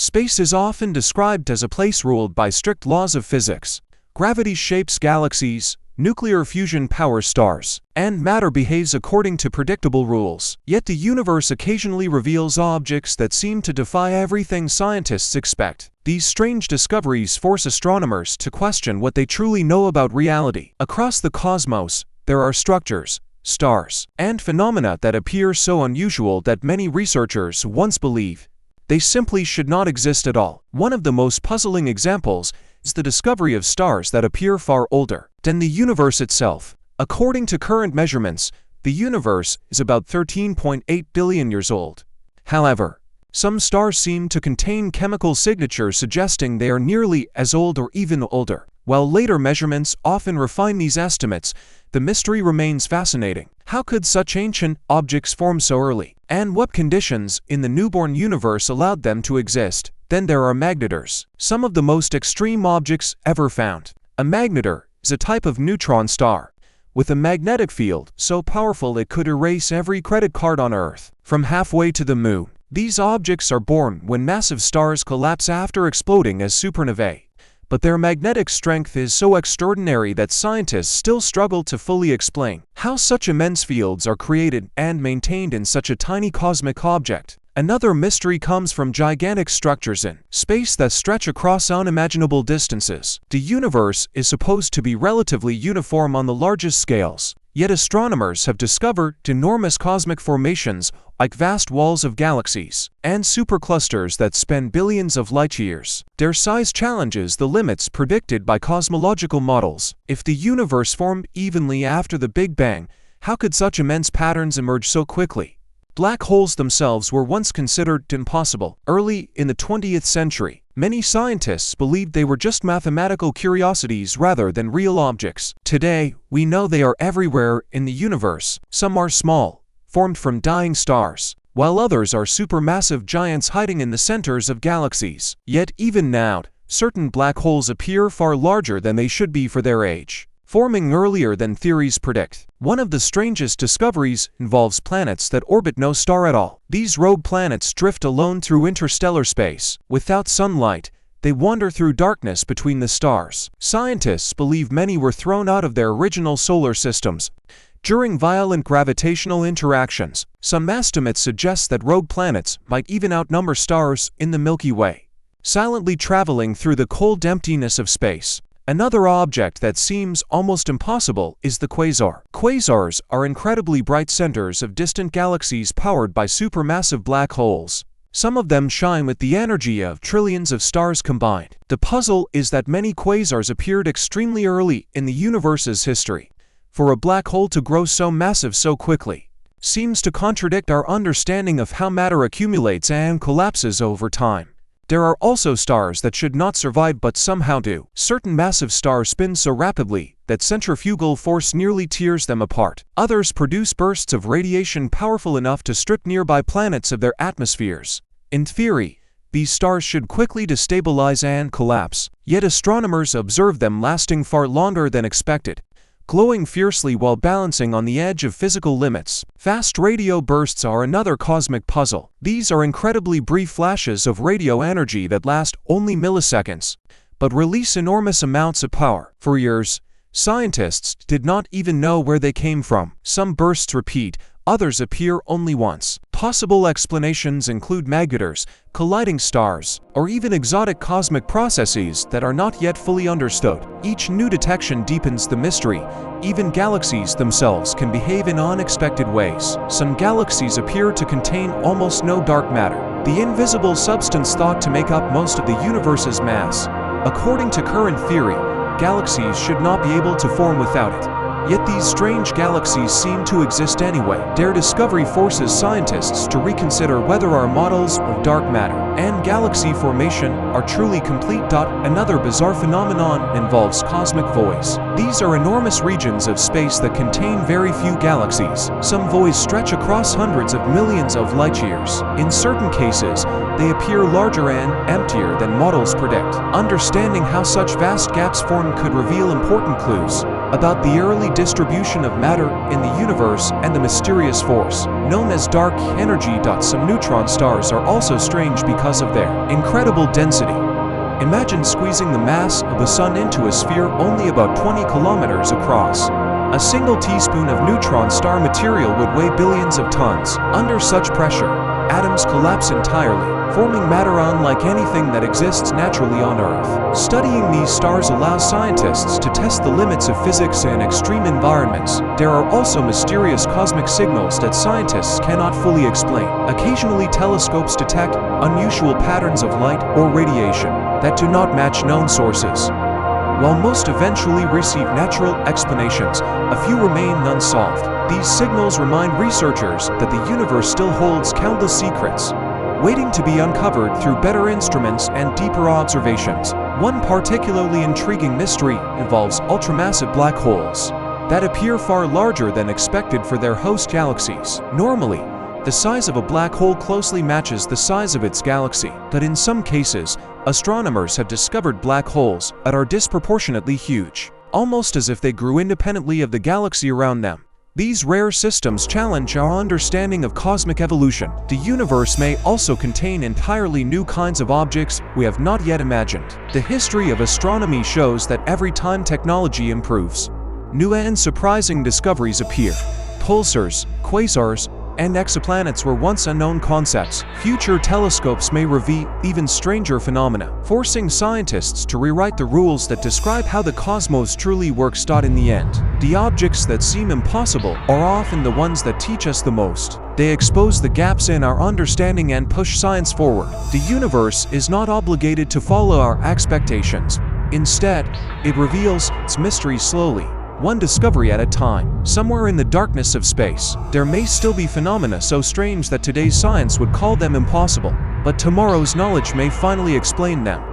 Space is often described as a place ruled by strict laws of physics. Gravity shapes galaxies, nuclear fusion powers stars, and matter behaves according to predictable rules. Yet the universe occasionally reveals objects that seem to defy everything scientists expect. These strange discoveries force astronomers to question what they truly know about reality. Across the cosmos, there are structures, stars, and phenomena that appear so unusual that many researchers once believed they simply should not exist at all. One of the most puzzling examples is the discovery of stars that appear far older than the universe itself. According to current measurements, the universe is about 13.8 billion years old. However, some stars seem to contain chemical signatures suggesting they are nearly as old or even older. While later measurements often refine these estimates, the mystery remains fascinating. How could such ancient objects form so early? And what conditions in the newborn universe allowed them to exist? Then there are magnetars, some of the most extreme objects ever found. A magnetar is a type of neutron star with a magnetic field so powerful it could erase every credit card on Earth from halfway to the moon. These objects are born when massive stars collapse after exploding as supernovae. But their magnetic strength is so extraordinary that scientists still struggle to fully explain how such immense fields are created and maintained in such a tiny cosmic object. Another mystery comes from gigantic structures in space that stretch across unimaginable distances. The universe is supposed to be relatively uniform on the largest scales, yet astronomers have discovered enormous cosmic formations like vast walls of galaxies and superclusters that span billions of light-years. Their size challenges the limits predicted by cosmological models. If the universe formed evenly after the Big Bang, how could such immense patterns emerge so quickly? Black holes themselves were once considered impossible. Early in the 20th century, many scientists believed they were just mathematical curiosities rather than real objects. Today, we know they are everywhere in the universe. Some are small, formed from dying stars, while others are supermassive giants hiding in the centers of galaxies. Yet even now, certain black holes appear far larger than they should be for their age, forming earlier than theories predict. One of the strangest discoveries involves planets that orbit no star at all. These rogue planets drift alone through interstellar space. Without sunlight, they wander through darkness between the stars. Scientists believe many were thrown out of their original solar systems during violent gravitational interactions. Some estimates suggest that rogue planets might even outnumber stars in the Milky Way, silently traveling through the cold emptiness of space. Another object that seems almost impossible is the quasar. Quasars are incredibly bright centers of distant galaxies powered by supermassive black holes. Some of them shine with the energy of trillions of stars combined. The puzzle is that many quasars appeared extremely early in the universe's history. For a black hole to grow so massive so quickly seems to contradict our understanding of how matter accumulates and collapses over time. There are also stars that should not survive but somehow do. Certain massive stars spin so rapidly that centrifugal force nearly tears them apart. Others produce bursts of radiation powerful enough to strip nearby planets of their atmospheres. In theory, these stars should quickly destabilize and collapse, yet astronomers observe them lasting far longer than expected, glowing fiercely while balancing on the edge of physical limits. Fast radio bursts are another cosmic puzzle. These are incredibly brief flashes of radio energy that last only milliseconds, but release enormous amounts of power. For years, scientists did not even know where they came from. Some bursts repeat, others appear only once. Possible explanations include magnetars, colliding stars, or even exotic cosmic processes that are not yet fully understood. Each new detection deepens the mystery. Even galaxies themselves can behave in unexpected ways. Some galaxies appear to contain almost no dark matter, the invisible substance thought to make up most of the universe's mass. According to current theory, galaxies should not be able to form without it. Yet these strange galaxies seem to exist anyway. Their discovery forces scientists to reconsider whether our models of dark matter and galaxy formation are truly complete. Another bizarre phenomenon involves cosmic voids. These are enormous regions of space that contain very few galaxies. Some voids stretch across hundreds of millions of light-years. In certain cases, they appear larger and emptier than models predict. Understanding how such vast gaps form could reveal important clues. about the early distribution of matter in the universe and the mysterious force known as dark energy. Some neutron stars are also strange because of their incredible density. Imagine squeezing the mass of the Sun into a sphere only about 20 kilometers across. A single teaspoon of neutron star material would weigh billions of tons. Under such pressure, atoms collapse entirely, forming matter unlike anything that exists naturally on Earth. Studying these stars allows scientists to test the limits of physics in extreme environments. There are also mysterious cosmic signals that scientists cannot fully explain. Occasionally, telescopes detect unusual patterns of light or radiation that do not match known sources. While most eventually receive natural explanations, a few remain unsolved. These signals remind researchers that the universe still holds countless secrets, waiting to be uncovered through better instruments and deeper observations. One particularly intriguing mystery involves ultramassive black holes that appear far larger than expected for their host galaxies. Normally, the size of a black hole closely matches the size of its galaxy, but in some cases, astronomers have discovered black holes that are disproportionately huge, almost as if they grew independently of the galaxy around them. These rare systems challenge our understanding of cosmic evolution. The universe may also contain entirely new kinds of objects we have not yet imagined. The history of astronomy shows that every time technology improves, new and surprising discoveries appear. Pulsars, quasars, and exoplanets were once unknown concepts. Future telescopes may reveal even stranger phenomena, forcing scientists to rewrite the rules that describe how the cosmos truly works. In the end, the objects that seem impossible are often the ones that teach us the most. They expose the gaps in our understanding and push science forward. The universe is not obligated to follow our expectations. Instead, it reveals its mysteries slowly, one discovery at a time. Somewhere in the darkness of space, there may still be phenomena so strange that today's science would call them impossible, but tomorrow's knowledge may finally explain them.